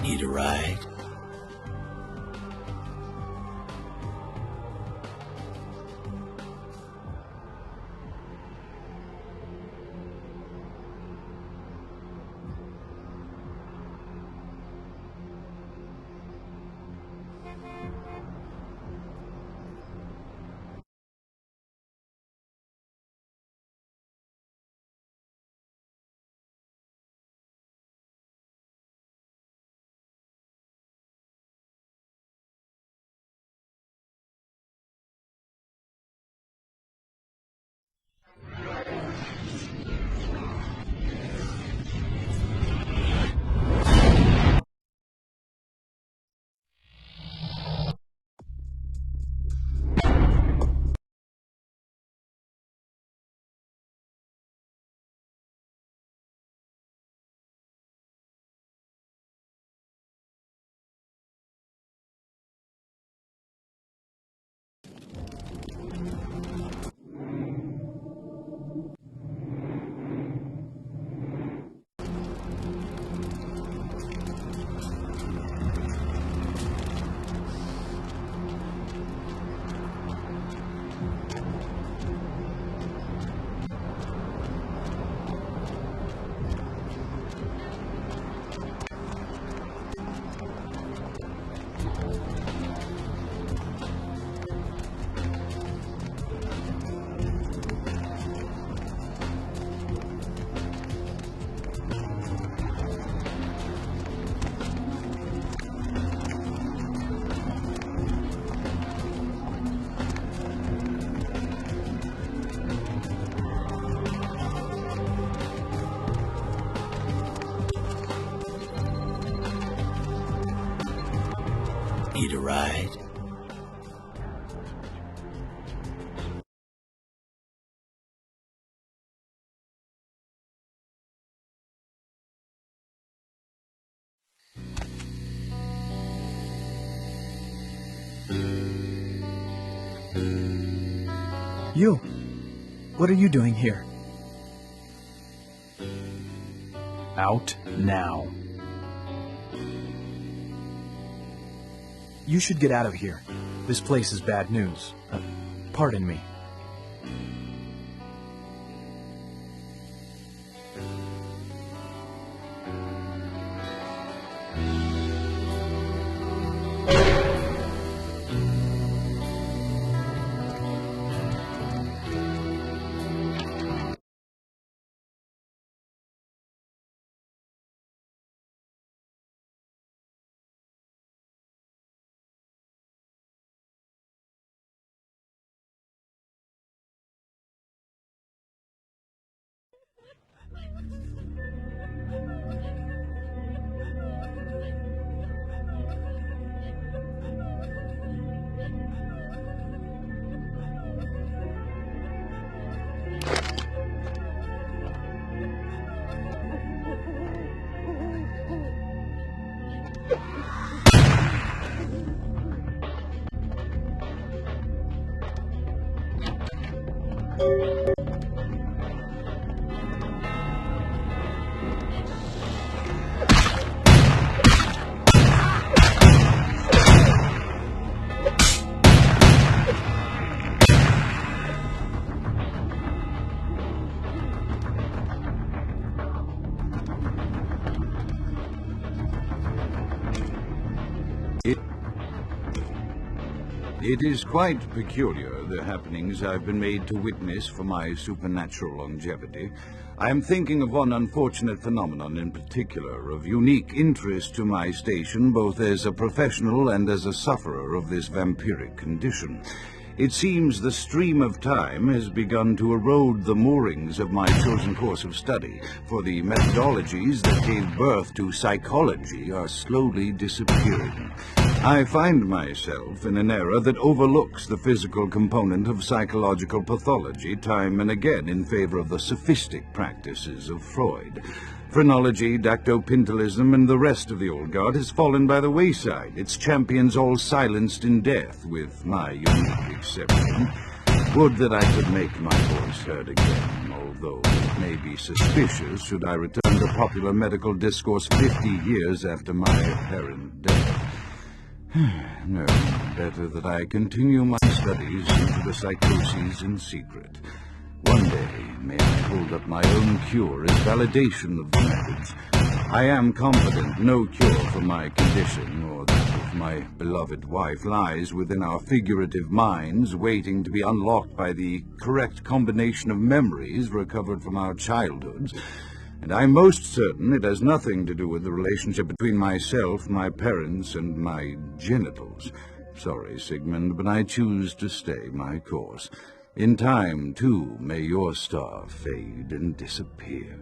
Need a ride? Need a ride? You! What are you doing here? Out now. You should get out of here. This place is bad news. Pardon me. It is quite peculiar, the happenings I've been made to witness for my supernatural longevity. I am thinking of one unfortunate phenomenon in particular, of unique interest to my station, both as a professional and as a sufferer of this vampiric condition. It seems the stream of time has begun to erode the moorings of my chosen course of study, for the methodologies that gave birth to psychology are slowly disappearing. I find myself in an era that overlooks the physical component of psychological pathology time and again in favor of the sophistic practices of Freud. Phrenology, dactopintilism, and the rest of the old guard has fallen by the wayside, its champions all silenced in death, with my unique exception. Would that I could make my voice heard again, although it may be suspicious should I return to popular medical discourse 50 years after my apparent death. No, better that I continue my studies into the psychoses in secret. One day, may I hold up my own cure as validation of the methods. I am confident no cure for my condition, or that of my beloved wife, lies within our figurative minds, waiting to be unlocked by the correct combination of memories recovered from our childhoods. And I'm most certain it has nothing to do with the relationship between myself, my parents, and my genitals. Sorry, Sigmund, but I choose to stay my course. In time, too, may your star fade and disappear.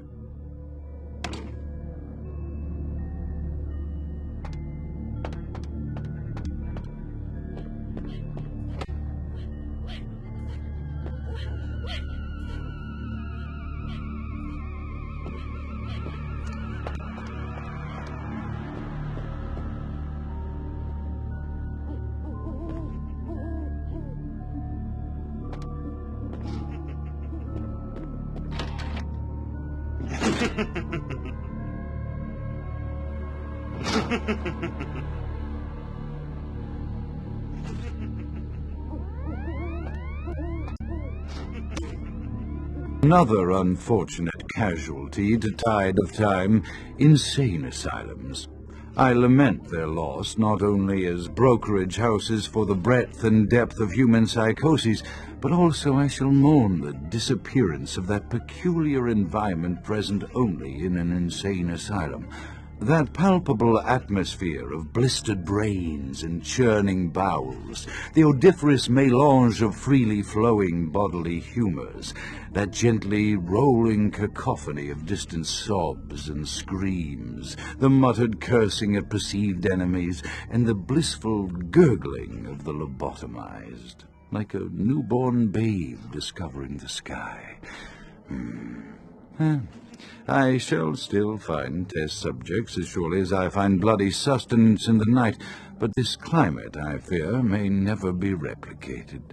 Another unfortunate casualty to tide of time, insane asylums. I lament their loss not only as brokerage houses for the breadth and depth of human psychoses, but also I shall mourn the disappearance of that peculiar environment present only in an insane asylum. That palpable atmosphere of blistered brains and churning bowels, the odoriferous melange of freely flowing bodily humors, that gently rolling cacophony of distant sobs and screams, the muttered cursing at perceived enemies, and the blissful gurgling of the lobotomized, like a newborn babe discovering the sky. I shall still find test subjects as surely as I find bloody sustenance in the night, but this climate, I fear, may never be replicated.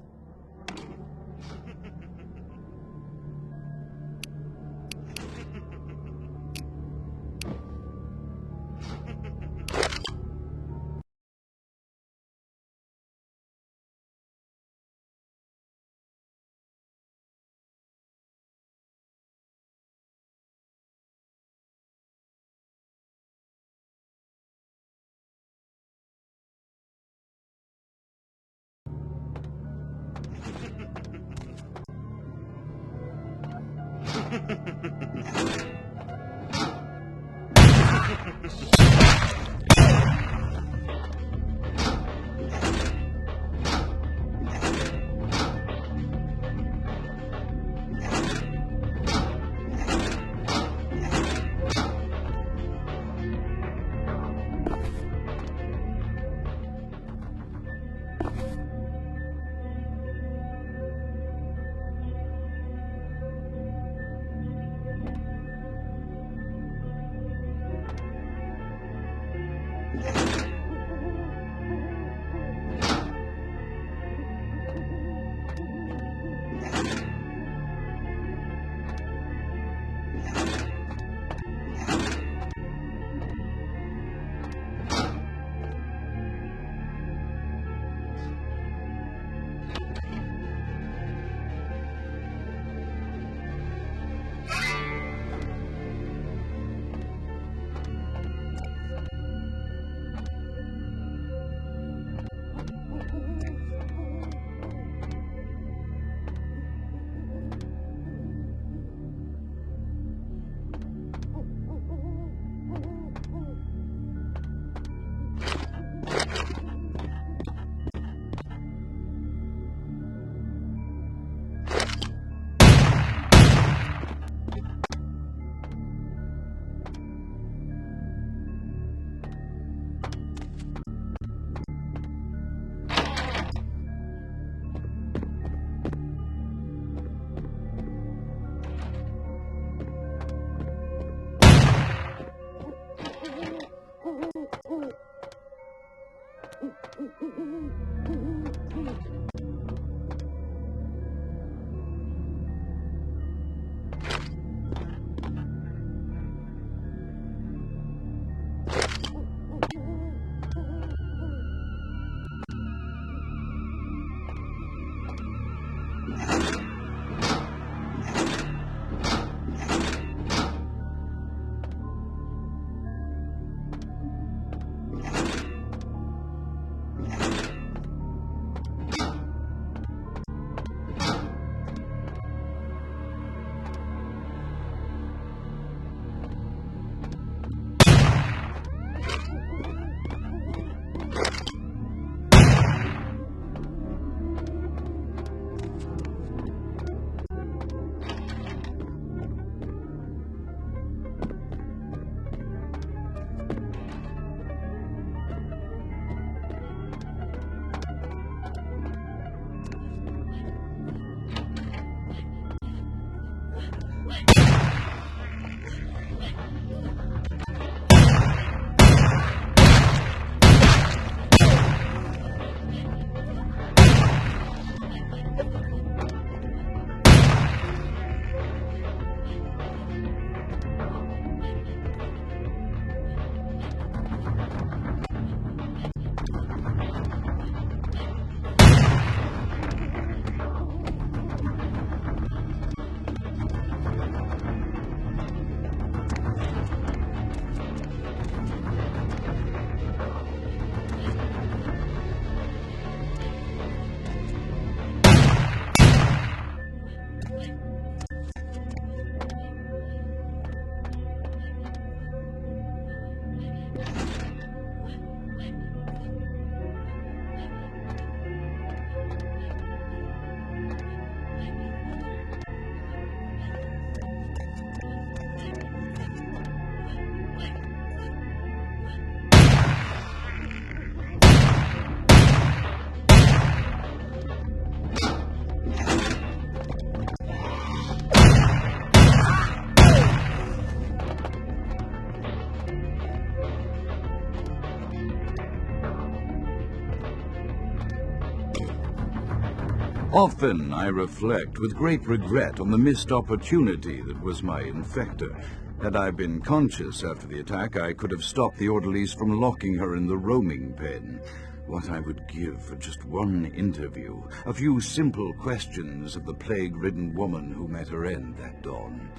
Often I reflect with great regret on the missed opportunity that was my infector. Had I been conscious after the attack, I could have stopped the orderlies from locking her in the roaming pen. What I would give for just one interview, a few simple questions of the plague-ridden woman who met her end that dawn.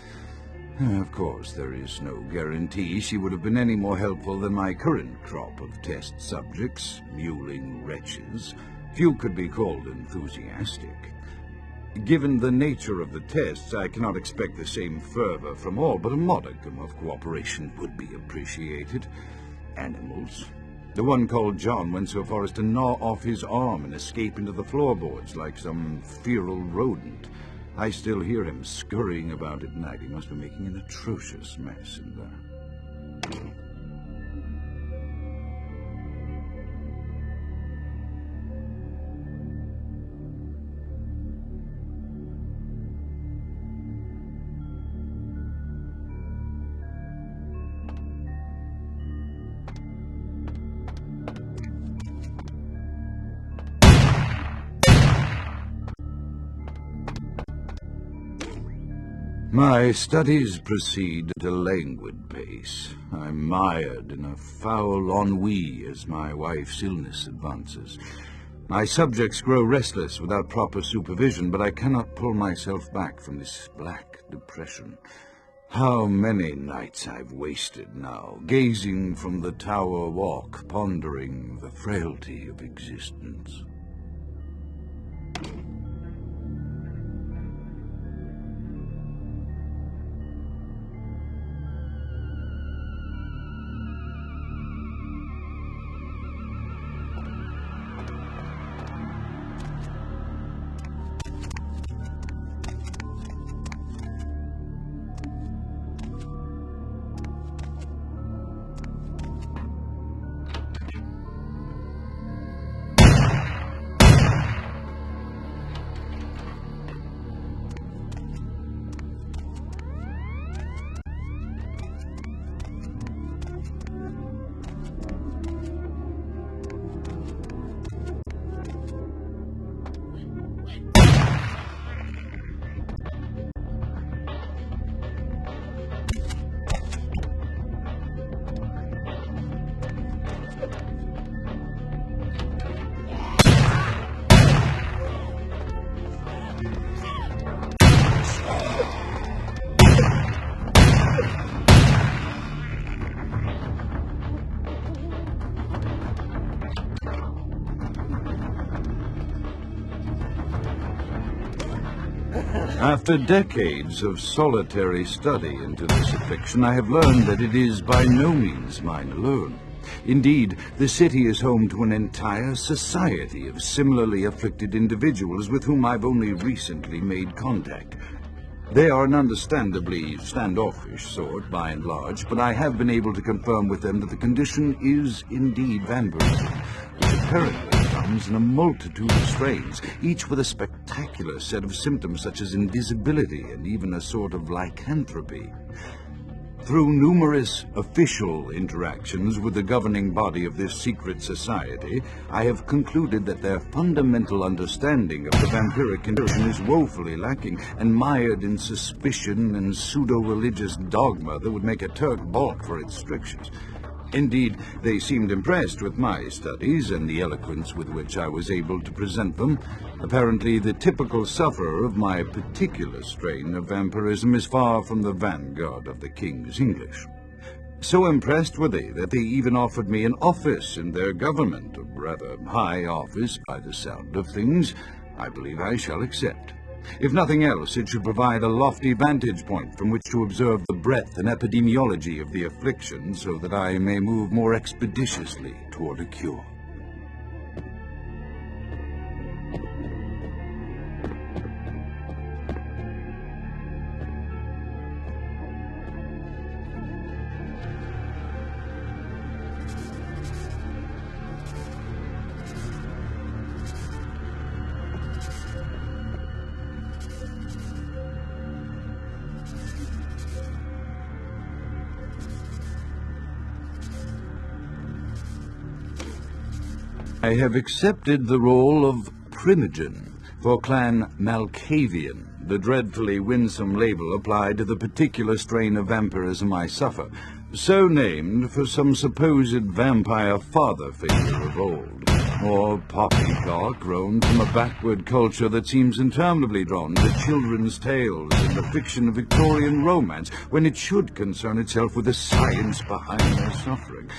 Of course, there is no guarantee she would have been any more helpful than my current crop of test subjects, mewling wretches. Few could be called enthusiastic. Given the nature of the tests, I cannot expect the same fervor from all, but a modicum of cooperation would be appreciated. Animals. The one called John went so far as to gnaw off his arm and escape into the floorboards like some feral rodent. I still hear him scurrying about at night. He must be making an atrocious mess in there. My studies proceed at a languid pace. I'm mired in a foul ennui as my wife's illness advances. My subjects grow restless without proper supervision, but I cannot pull myself back from this black depression. How many nights I've wasted now, gazing from the tower walk, pondering the frailty of existence. After decades of solitary study into this affliction, I have learned that it is by no means mine alone. Indeed, the city is home to an entire society of similarly afflicted individuals with whom I've only recently made contact. They are an understandably standoffish sort, by and large, but I have been able to confirm with them that the condition is indeed vampirism, which apparently comes in a multitude of strains, each with a spectacular set of symptoms such as invisibility and even a sort of lycanthropy. Through numerous official interactions with the governing body of this secret society, I have concluded that their fundamental understanding of the vampiric condition is woefully lacking and mired in suspicion and pseudo-religious dogma that would make a Turk balk for its strictures. Indeed, they seemed impressed with my studies and the eloquence with which I was able to present them. Apparently, the typical sufferer of my particular strain of vampirism is far from the vanguard of the King's English. So impressed were they that they even offered me an office in their government, a rather high office by the sound of things. I believe I shall accept. If nothing else, it should provide a lofty vantage point from which to observe the breadth and epidemiology of the affliction so that I may move more expeditiously toward a cure. I have accepted the role of Primogen, for Clan Malkavian, the dreadfully winsome label applied to the particular strain of vampirism I suffer, so named for some supposed vampire father figure of old, or poppycock grown from a backward culture that seems interminably drawn to children's tales and the fiction of Victorian romance, when it should concern itself with the science behind their suffering.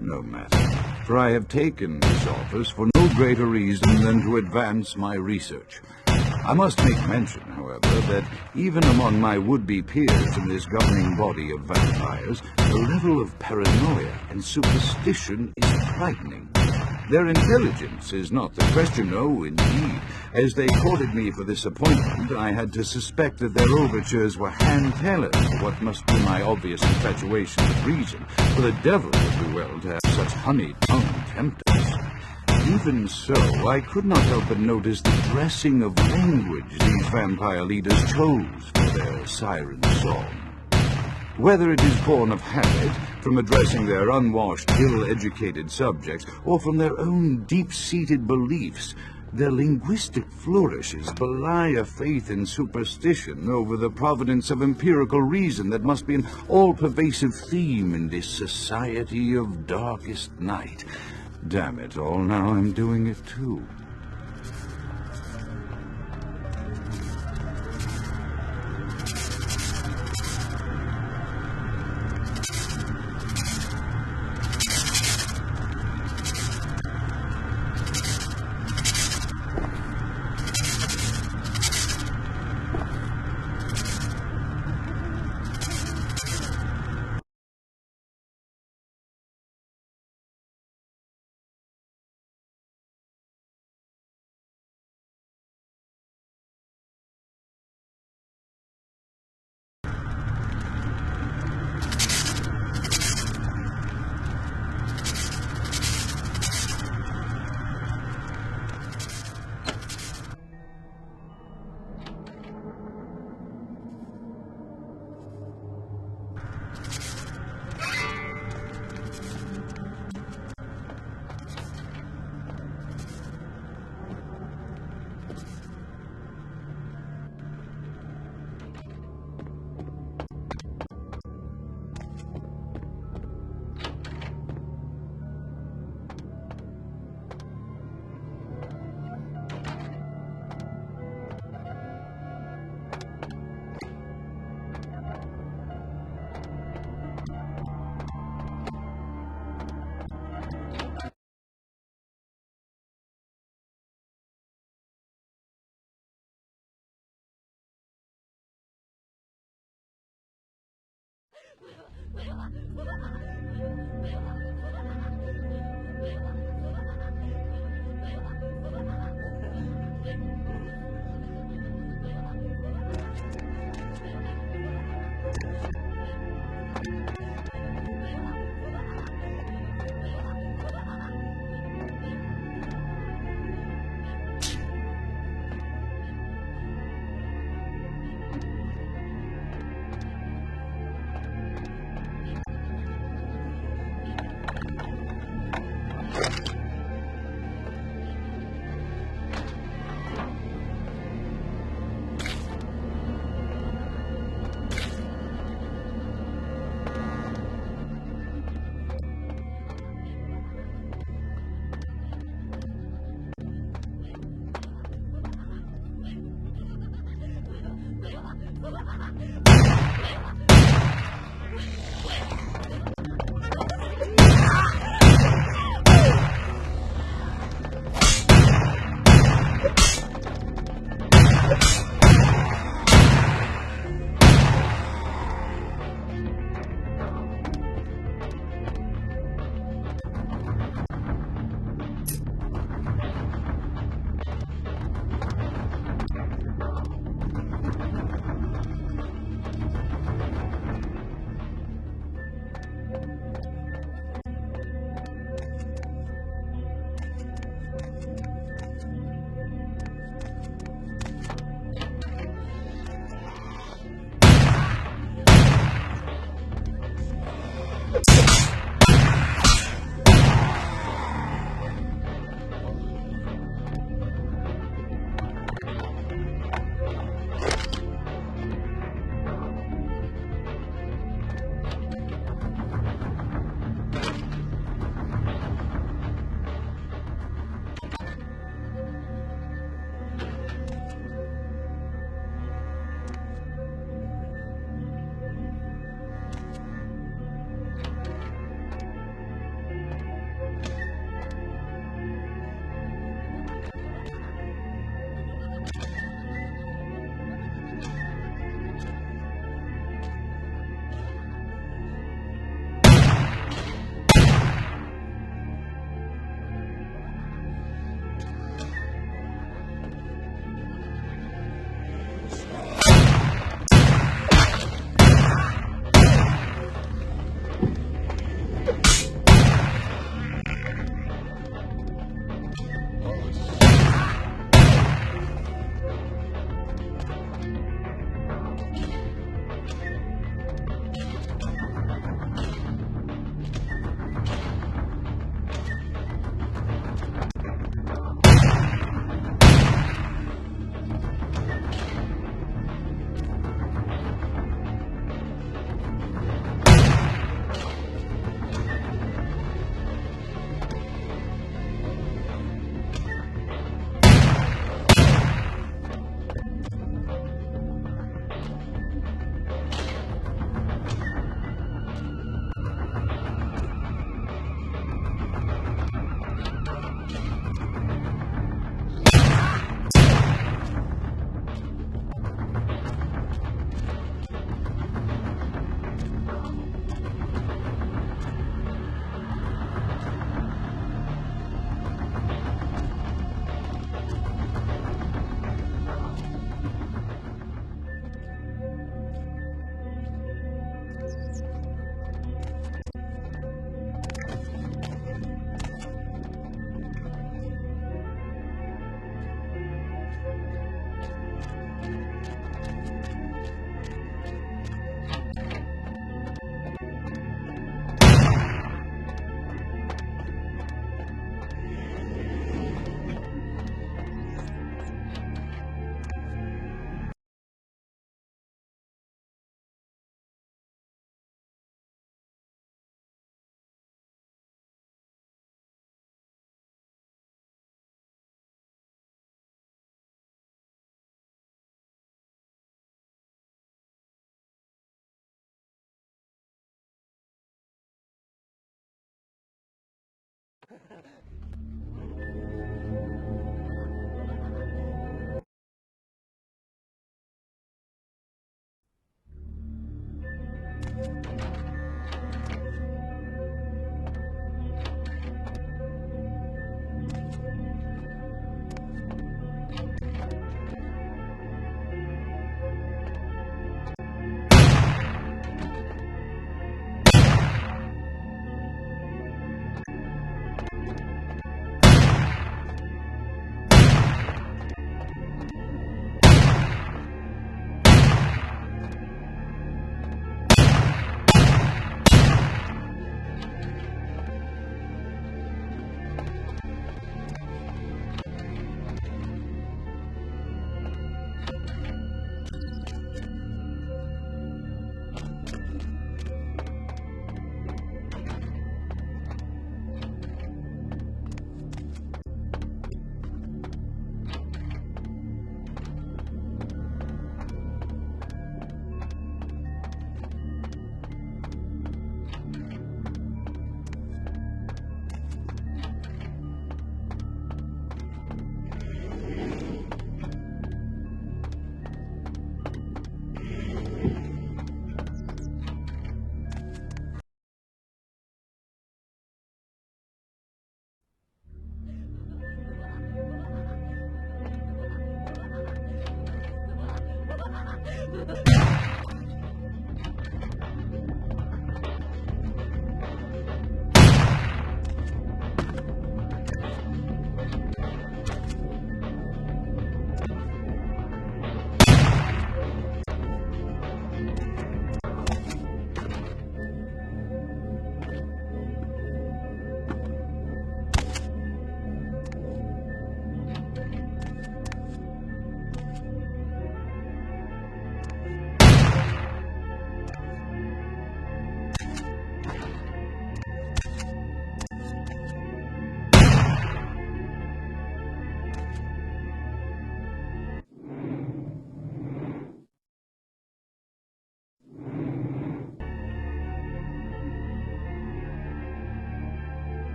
No matter, for I have taken this office for no greater reason than to advance my research. I must make mention, however, that even among my would-be peers in this governing body of vampires, the level of paranoia and superstition is frightening. Their intelligence is not the question, no, indeed. As they courted me for this appointment, I had to suspect that their overtures were hand-tailored for what must be my obvious infatuation with reason, for the devil would do well to have such honey-tongued tempters. Even so, I could not help but notice the dressing of language these vampire leaders chose for their siren song. Whether it is born of habit, from addressing their unwashed, ill-educated subjects, or from their own deep-seated beliefs, their linguistic flourishes belie a faith in superstition over the providence of empirical reason that must be an all-pervasive theme in this society of darkest night. Damn it all, now I'm doing it too.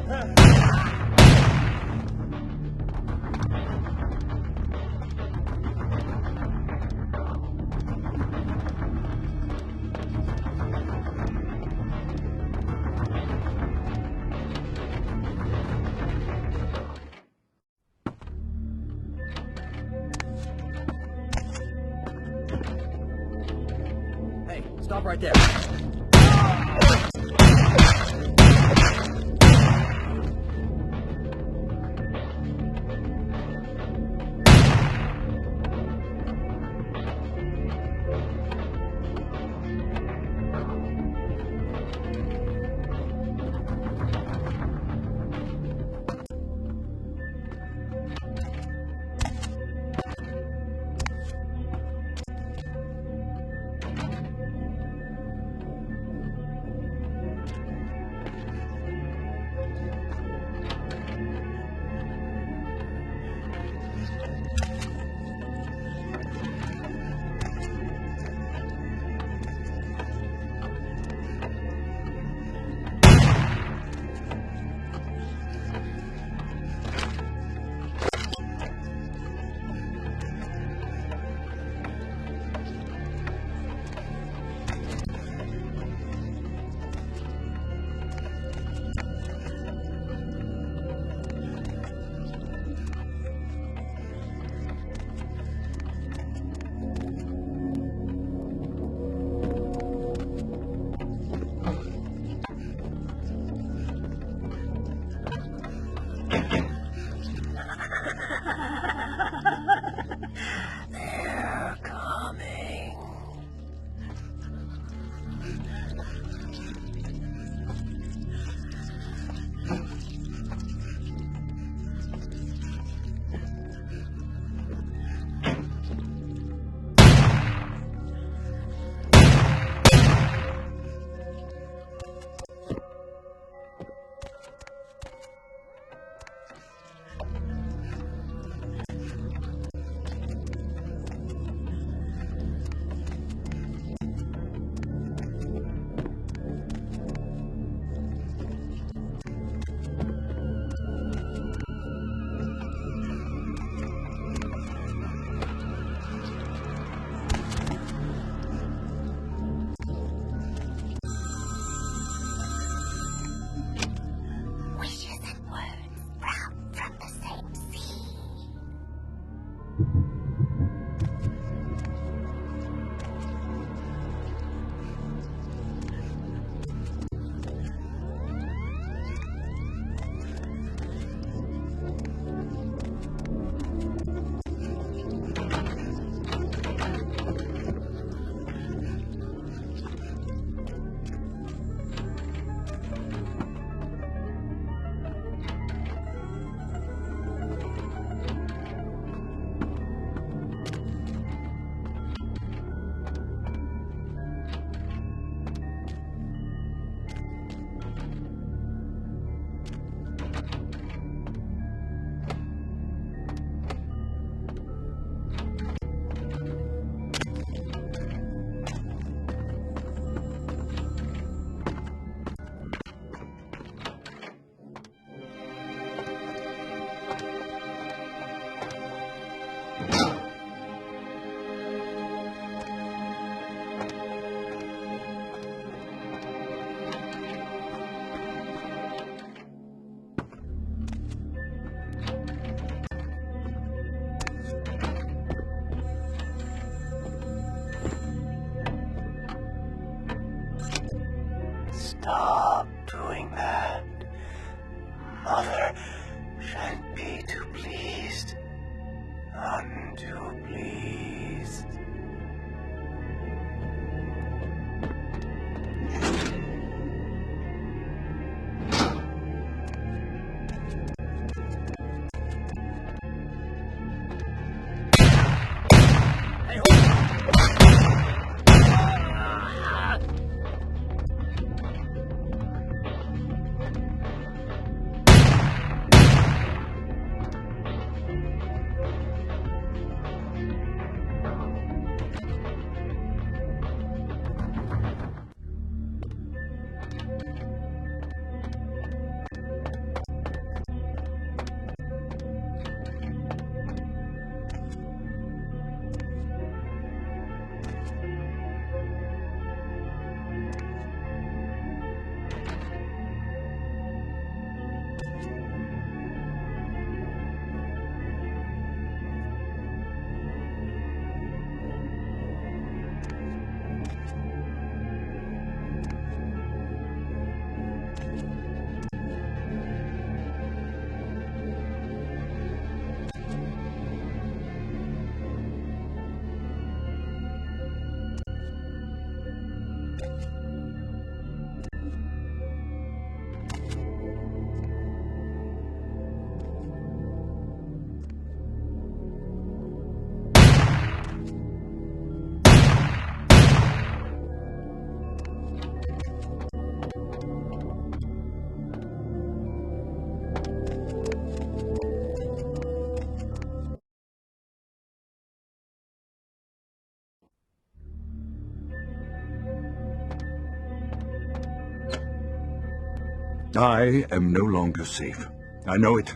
Hey, stop right there. They're coming. Wishes and words brought from the same sea. Stop doing that. Mother shan't be too pleased. None too pleased. Hey, I am no longer safe. I know it.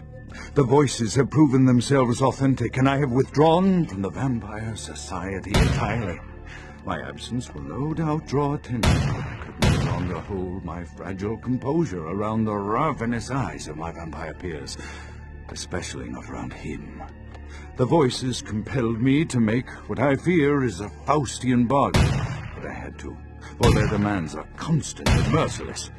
The voices have proven themselves authentic, and I have withdrawn from the Vampire Society entirely. My absence will no doubt draw attention, but I could no longer hold my fragile composure around the ravenous eyes of my vampire peers, especially not around him. The voices compelled me to make what I fear is a Faustian bargain, but I had to, for their demands are constant and merciless.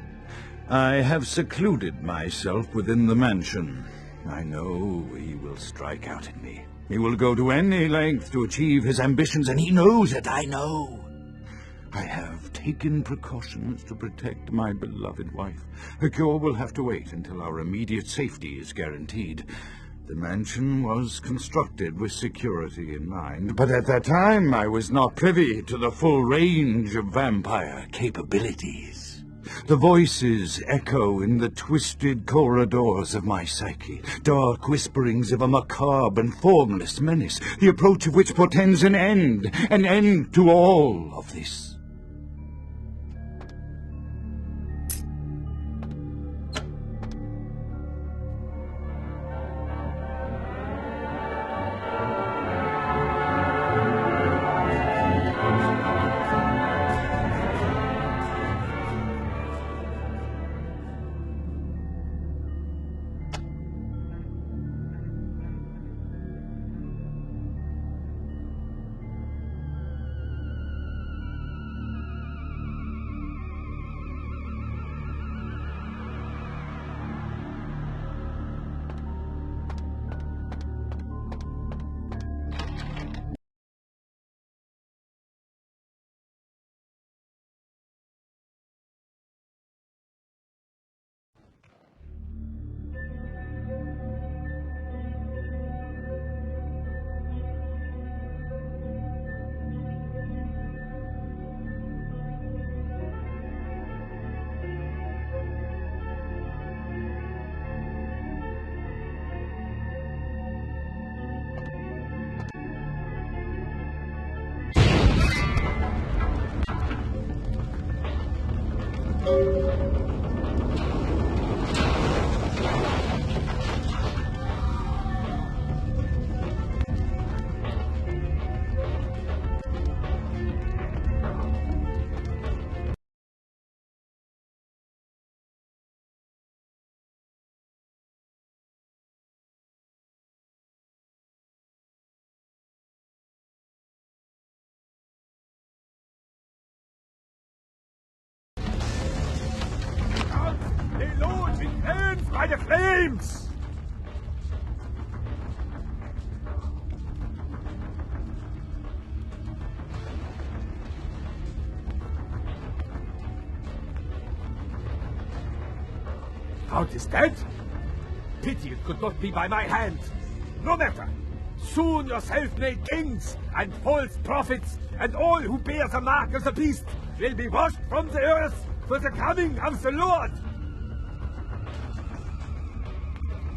I have secluded myself within the mansion. I know he will strike out at me. He will go to any length to achieve his ambitions, and he knows it, I know. I have taken precautions to protect my beloved wife. Her cure will have to wait until our immediate safety is guaranteed. The mansion was constructed with security in mind, but at that time I was not privy to the full range of vampire capabilities. The voices echo in the twisted corridors of my psyche, dark whisperings of a macabre and formless menace, the approach of which portends an end to all of this. By the flames! Count is dead? Pity it could not be by my hand. No matter. Soon your self-made kings and false prophets and all who bear the mark of the beast will be washed from the earth for the coming of the Lord.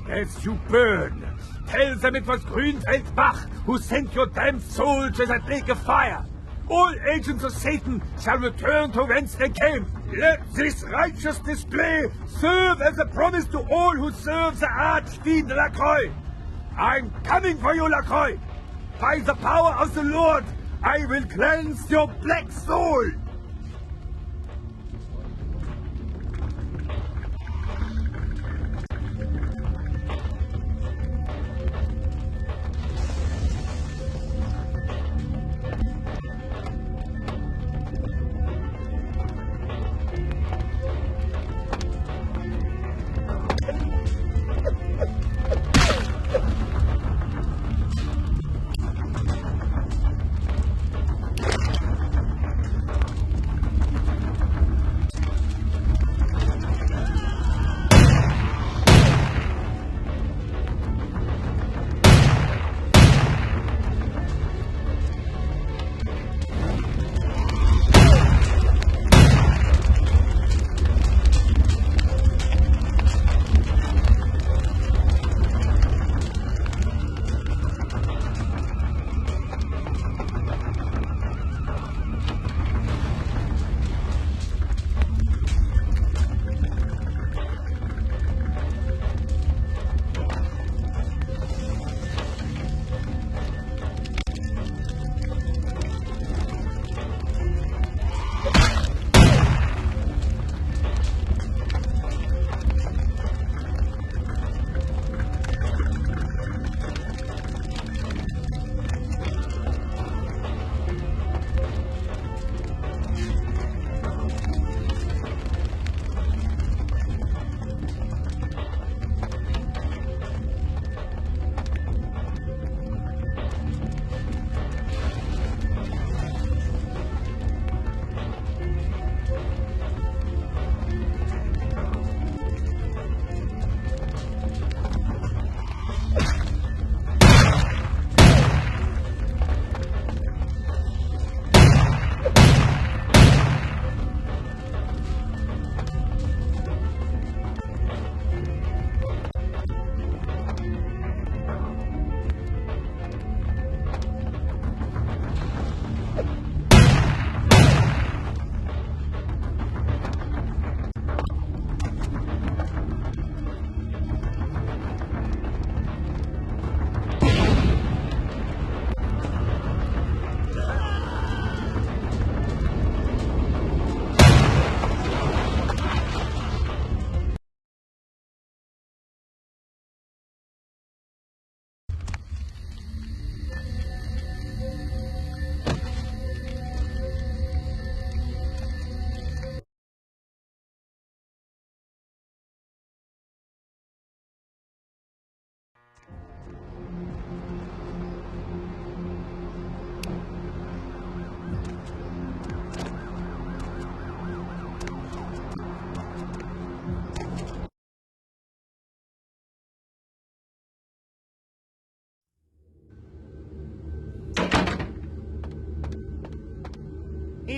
As you burn, tell them it was Grünfeld Bach who sent your damned soul to that lake of fire. All agents of Satan shall return to whence they came. Let this righteous display serve as a promise to all who serve the Archfiend Lacroix. I'm coming for you, Lacroix. By the power of the Lord, I will cleanse your black soul.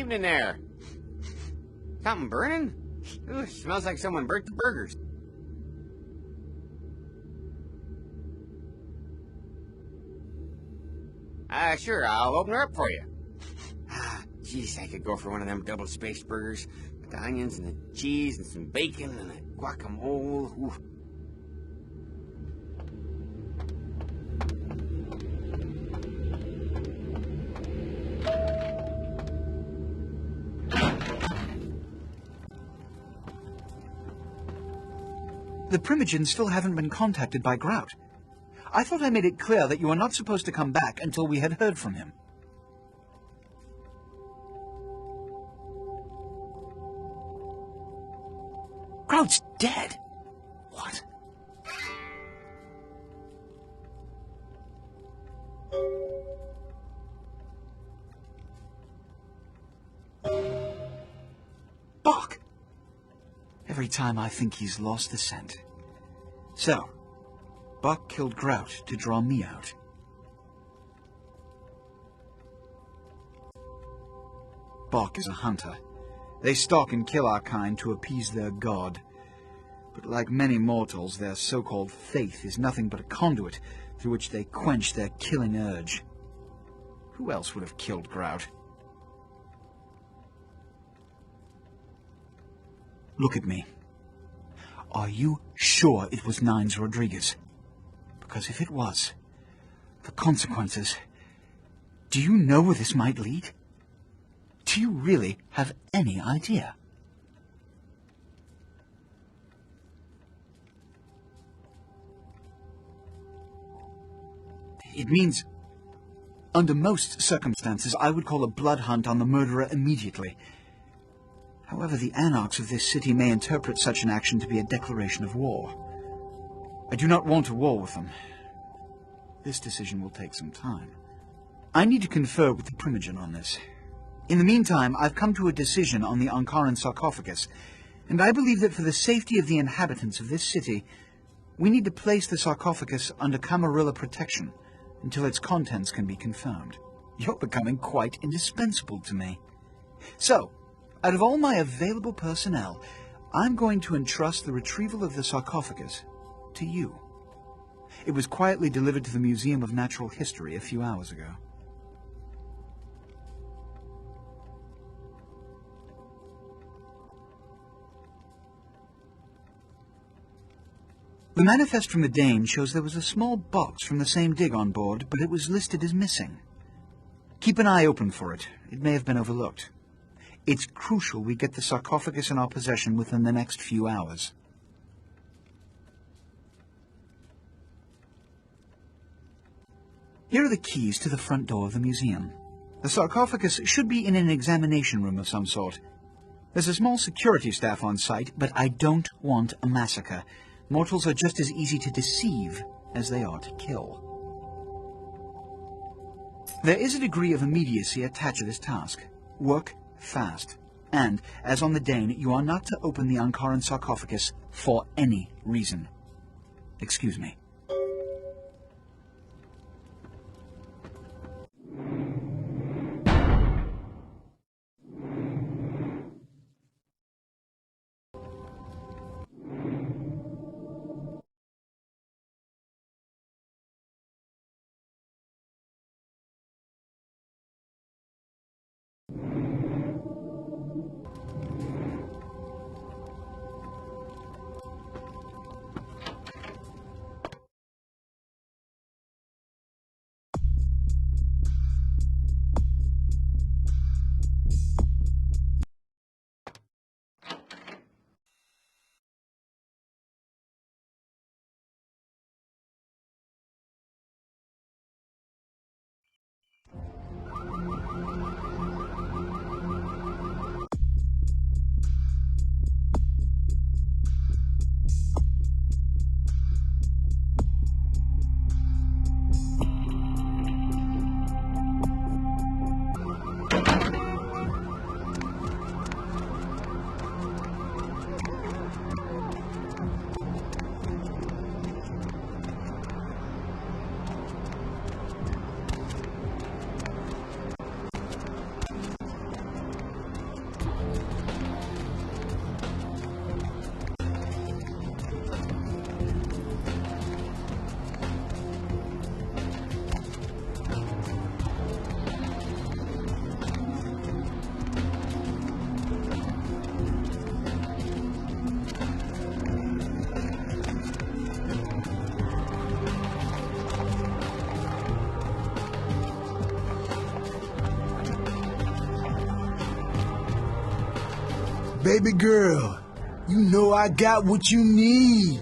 evening there. Something burning? Ooh, smells like someone burnt the burgers. Sure, I'll open her up for you. Jeez, I could go for one of them double-spaced burgers with the onions and the cheese and some bacon and a guacamole. Ooh. The Primogens still haven't been contacted by Grout. I thought I made it clear that you are not supposed to come back until we had heard from him. Grout's dead? What? Buck! Every time I think he's lost the scent. So, Buck killed Grout to draw me out. Buck is a hunter. They stalk and kill our kind to appease their god. But like many mortals, their so-called faith is nothing but a conduit through which they quench their killing urge. Who else would have killed Grout? Look at me. Are you sure it was Nines Rodriguez? Because if it was, the consequences... Do you know where this might lead? Do you really have any idea? It means, under most circumstances, I would call a blood hunt on the murderer immediately. However, the anarchs of this city may interpret such an action to be a declaration of war. I do not want a war with them. This decision will take some time. I need to confer with the Primogen on this. In the meantime, I've come to a decision on the Ankaran sarcophagus, and I believe that for the safety of the inhabitants of this city, we need to place the sarcophagus under Camarilla protection until its contents can be confirmed. You're becoming quite indispensable to me. So, out of all my available personnel, I'm going to entrust the retrieval of the sarcophagus to you. It was quietly delivered to the Museum of Natural History a few hours ago. The manifest from the Dane shows there was a small box from the same dig on board, but it was listed as missing. Keep an eye open for it. It may have been overlooked. It's crucial we get the sarcophagus in our possession within the next few hours. Here are the keys to the front door of the museum. The sarcophagus should be in an examination room of some sort. There's a small security staff on site, but I don't want a massacre. Mortals are just as easy to deceive as they are to kill. There is a degree of immediacy attached to this task. Work fast. And, as on the Dane, you are not to open the Ankaran sarcophagus for any reason. Excuse me. Baby girl, you know I got what you need.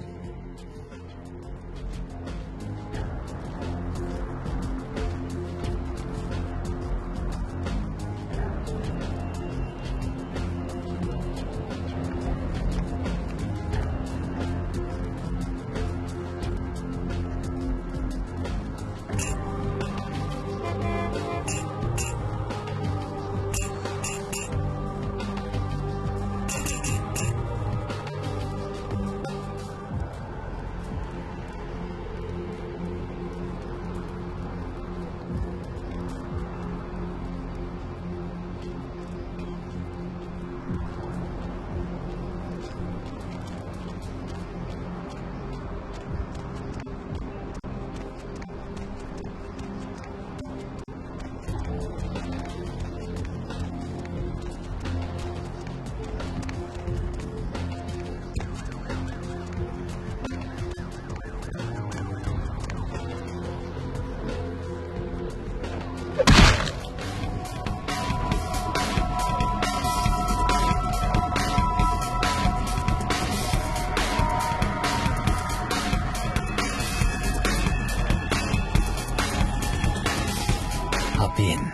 Hop in.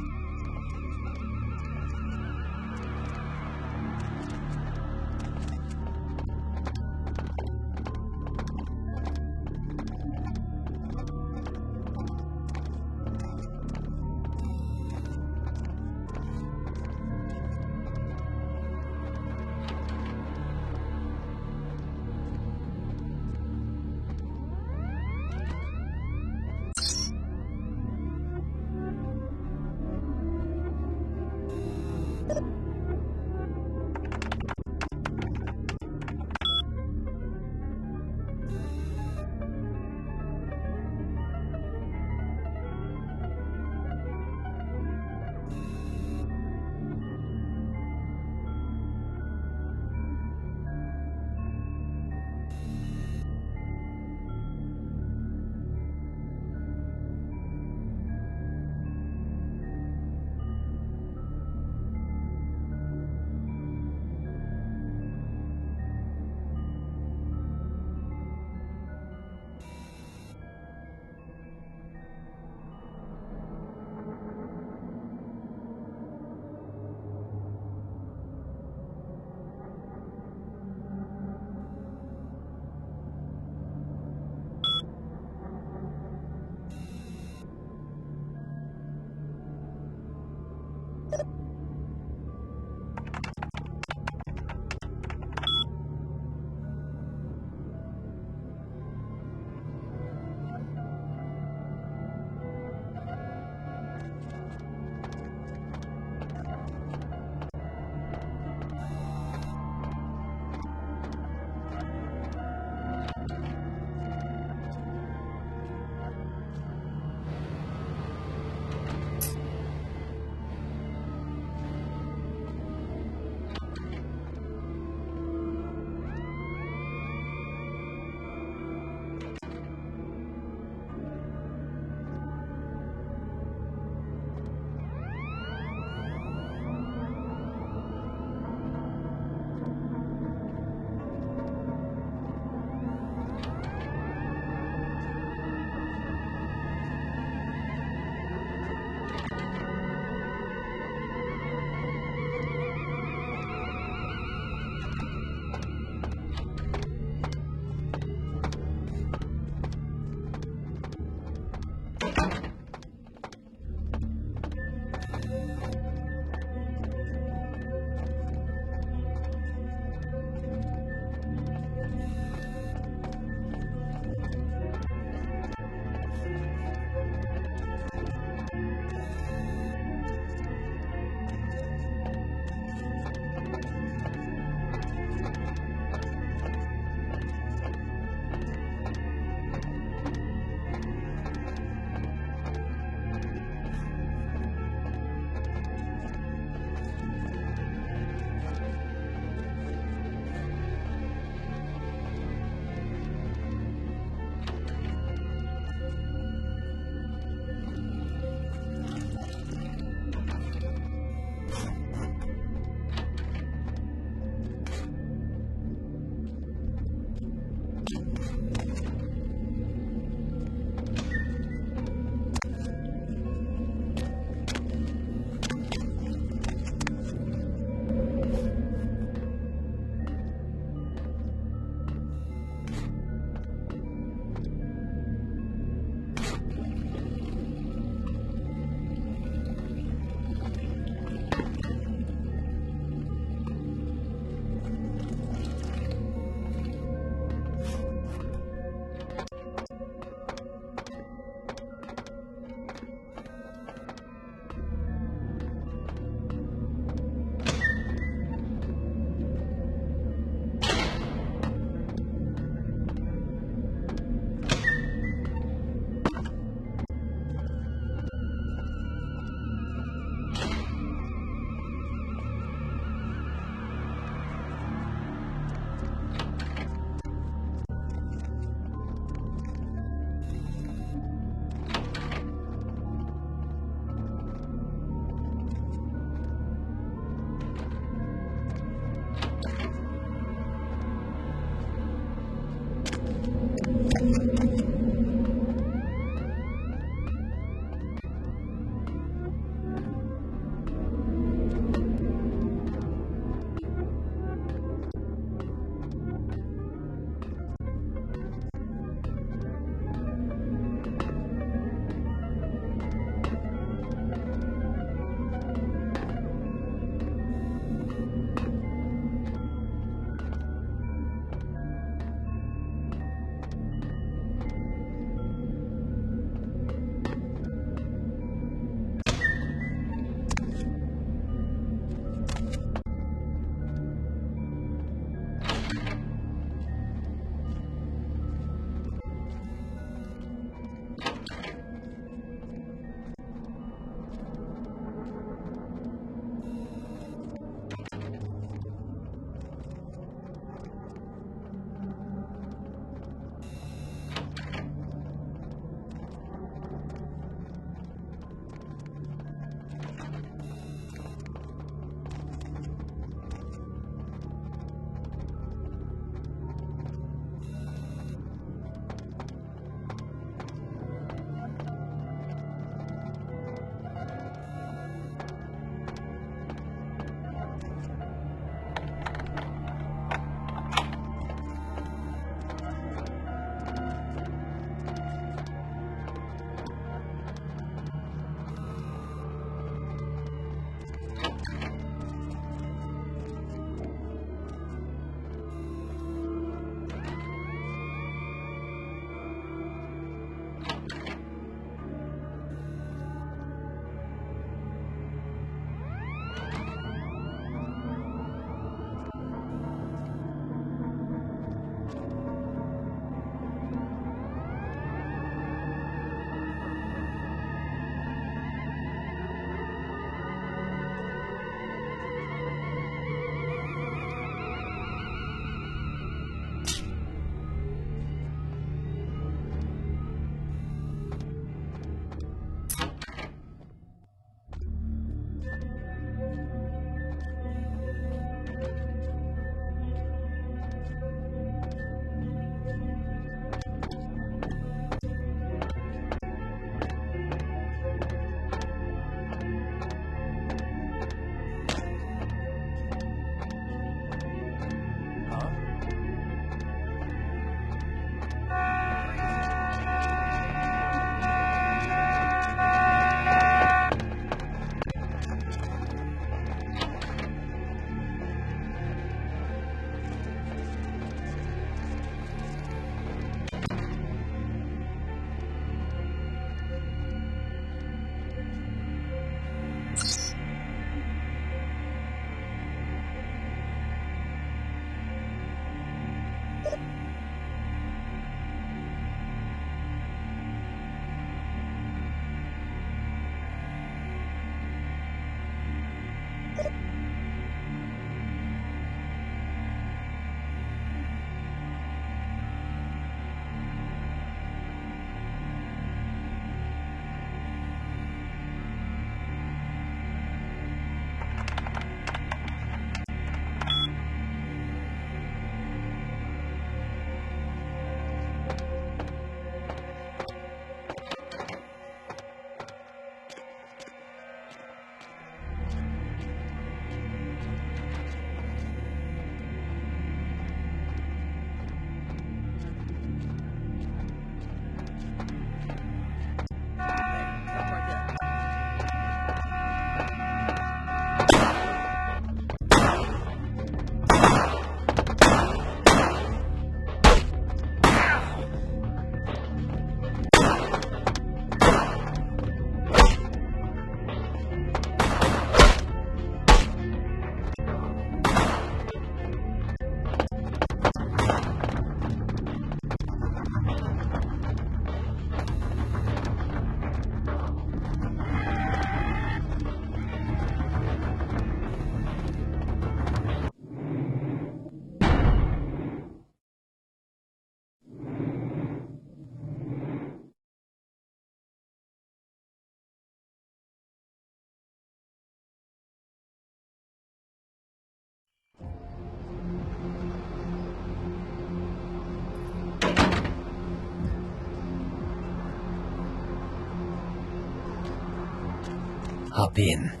Hop in.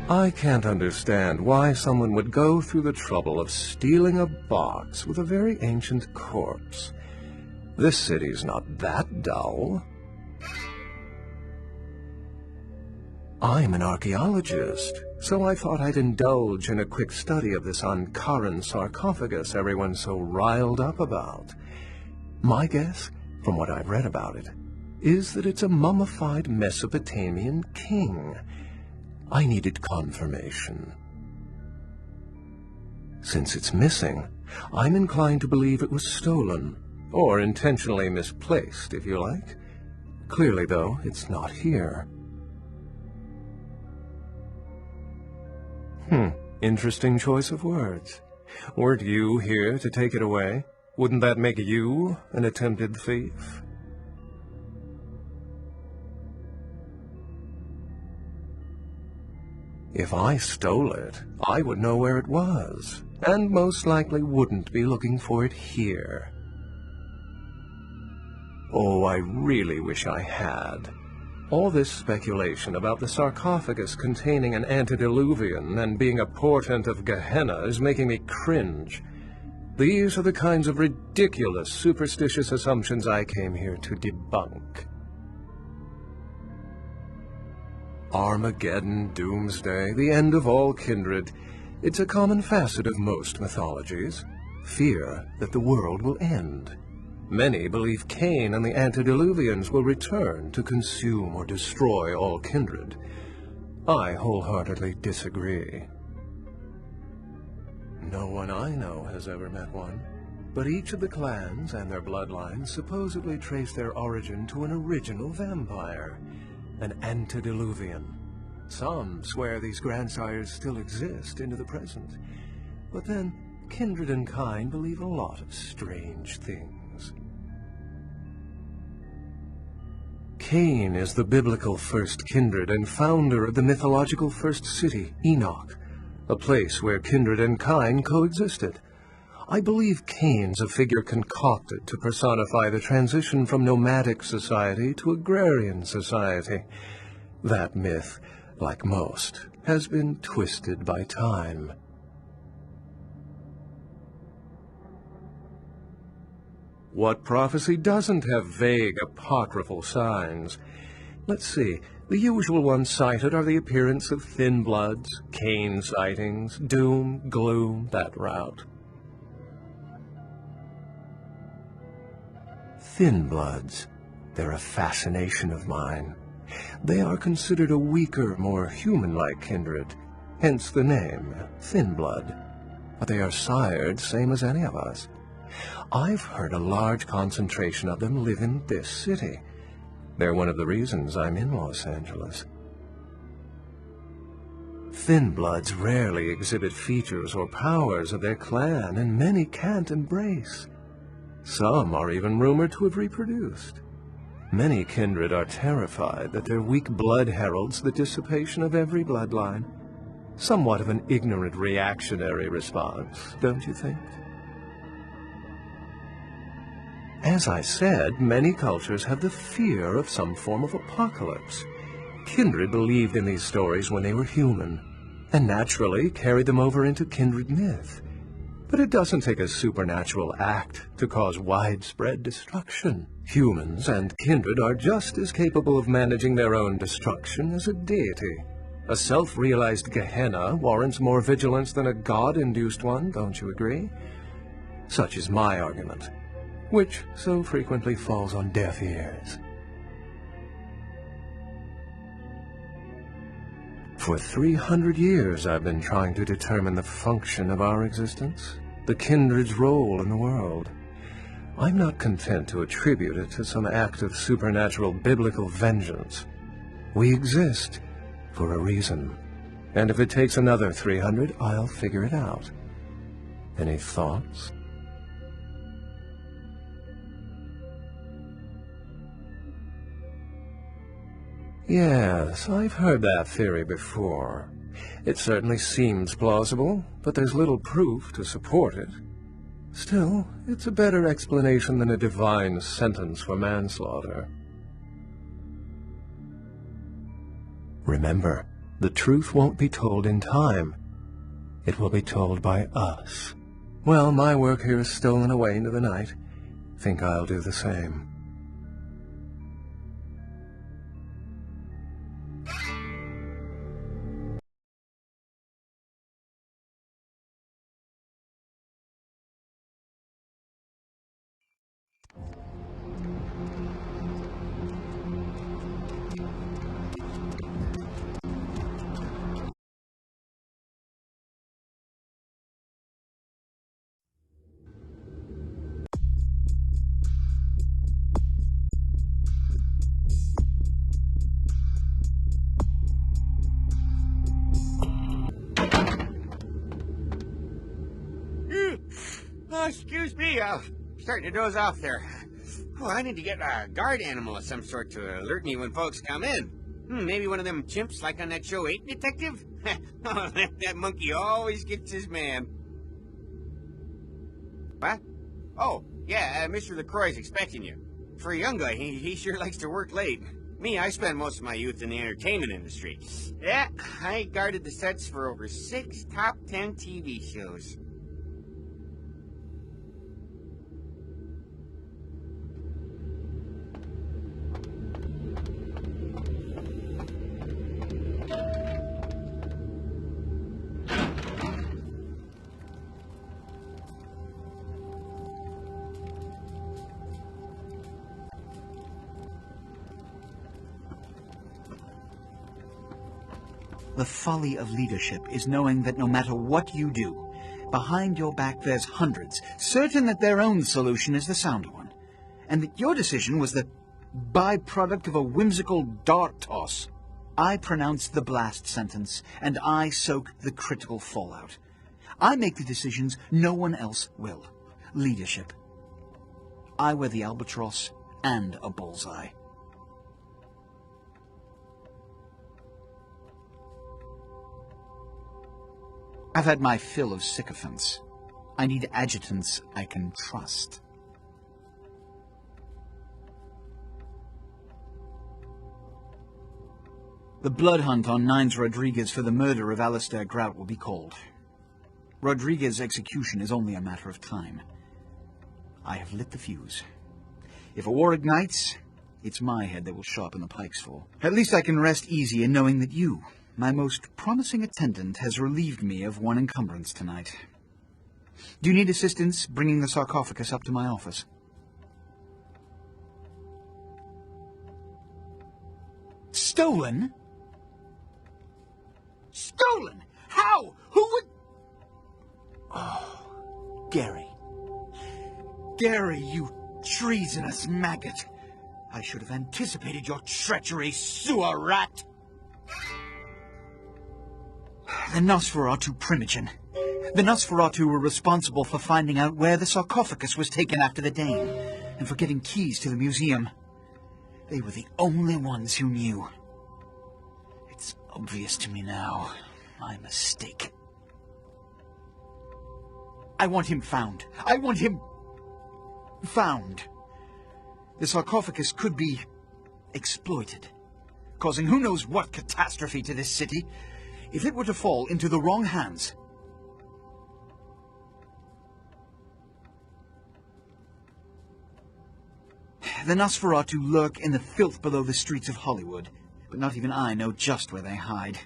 I can't understand why someone would go through the trouble of stealing a box with a very ancient corpse. This city's not that dull. I'm an archaeologist, so I thought I'd indulge in a quick study of this Ankaran sarcophagus everyone's so riled up about. My guess, from what I've read about it, is that it's a mummified Mesopotamian king. I needed confirmation. Since it's missing, I'm inclined to believe it was stolen, or intentionally misplaced, if you like. Clearly, though, it's not here. Interesting choice of words. Weren't you here to take it away? Wouldn't that make you an attempted thief? If I stole it, I would know where it was, and most likely wouldn't be looking for it here. Oh, I really wish I had. All this speculation about the sarcophagus containing an antediluvian and being a portent of Gehenna is making me cringe. These are the kinds of ridiculous, superstitious assumptions I came here to debunk. Armageddon, doomsday, the end of all kindred. It's a common facet of most mythologies. Fear that the world will end. Many believe Cain and the antediluvians will return to consume or destroy all kindred. I wholeheartedly disagree. No one I know has ever met one, but each of the clans and their bloodlines supposedly trace their origin to an original vampire, an antediluvian. Some swear these grandsires still exist into the present, but then kindred and kind believe a lot of strange things. Cain is the biblical first kindred and founder of the mythological first city, Enoch, a place where kindred and kind coexisted. I believe Cain's a figure concocted to personify the transition from nomadic society to agrarian society. That myth, like most, has been twisted by time. What prophecy doesn't have vague, apocryphal signs? Let's see. The usual ones cited are the appearance of thin bloods, Cain sightings, doom, gloom, that route. Thin bloods. They're a fascination of mine. They are considered a weaker, more human-like kindred, hence the name, thin blood. But they are sired same as any of us. I've heard a large concentration of them live in this city. They're one of the reasons I'm in Los Angeles. Thin bloods rarely exhibit features or powers of their clan, and many can't embrace. Some are even rumored to have reproduced. Many kindred are terrified that their weak blood heralds the dissipation of every bloodline. Somewhat of an ignorant reactionary response, don't you think? As I said, many cultures have the fear of some form of apocalypse. Kindred believed in these stories when they were human, and naturally carried them over into kindred myth. But it doesn't take a supernatural act to cause widespread destruction. Humans and kindred are just as capable of managing their own destruction as a deity. A self-realized Gehenna warrants more vigilance than a god-induced one, don't you agree? Such is my argument, which so frequently falls on deaf ears. For 300 years I've been trying to determine the function of our existence, the kindred's role in the world. I'm not content to attribute it to some act of supernatural biblical vengeance. We exist for a reason, and if it takes another 300, I'll figure it out. Any thoughts? Yes, I've heard that theory before. It certainly seems plausible, but there's little proof to support it. Still, it's a better explanation than a divine sentence for manslaughter. Remember, The truth won't be told in time. It will be told by us. Well, my work here is stolen away into the night. Think I'll do the same. Oh, excuse me, starting to doze off there. Oh, I need to get a guard animal of some sort to alert me when folks come in. Maybe one of them chimps like on that show 8 Detective? Oh, that monkey always gets his man. What? Oh, yeah, Mr. LaCroix's expecting you. For a young guy, he sure likes to work late. Me, I spent most of my youth in the entertainment industry. Yeah, I guarded the sets for over 6 top 10 TV shows. The folly of leadership is knowing that no matter what you do, behind your back there's hundreds, certain that their own solution is the sounder one, and that your decision was the byproduct of a whimsical dart toss. I pronounce the blast sentence, and I soak the critical fallout. I make the decisions no one else will. Leadership. I wear the albatross and a bullseye. I've had my fill of sycophants. I need adjutants I can trust. The blood hunt on Nines Rodriguez for the murder of Alistair Grout will be called. Rodriguez's execution is only a matter of time. I have lit the fuse. If a war ignites, it's my head they will sharpen the pikes for. At least I can rest easy in knowing that you, my most promising attendant, has relieved me of one encumbrance tonight. Do you need assistance bringing the sarcophagus up to my office? Stolen? Stolen? How? Who would... Oh, Gary. Gary, you treasonous maggot. I should have anticipated your treachery, sewer rat. The Nosferatu Primogen. The Nosferatu were responsible for finding out where the sarcophagus was taken after the Dane, and for getting keys to the museum. They were the only ones who knew. It's obvious to me now. My mistake. I want him found. I want him found. The sarcophagus could be exploited, causing who knows what catastrophe to this city. If it were to fall into the wrong hands... The Nosferatu lurk in the filth below the streets of Hollywood, but not even I know just where they hide.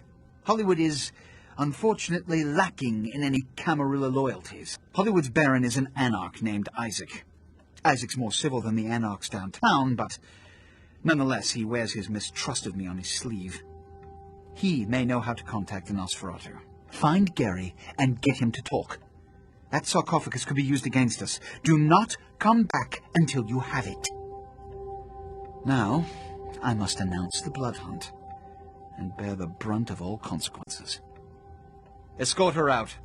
Hollywood is, unfortunately, lacking in any Camarilla loyalties. Hollywood's baron is an anarch named Isaac. Isaac's more civil than the anarchs downtown, but nonetheless he wears his mistrust of me on his sleeve. He may know how to contact the Nosferatu. Find Gary and get him to talk. That sarcophagus could be used against us. Do not come back until you have it. Now, I must announce the blood hunt and bear the brunt of all consequences. Escort her out.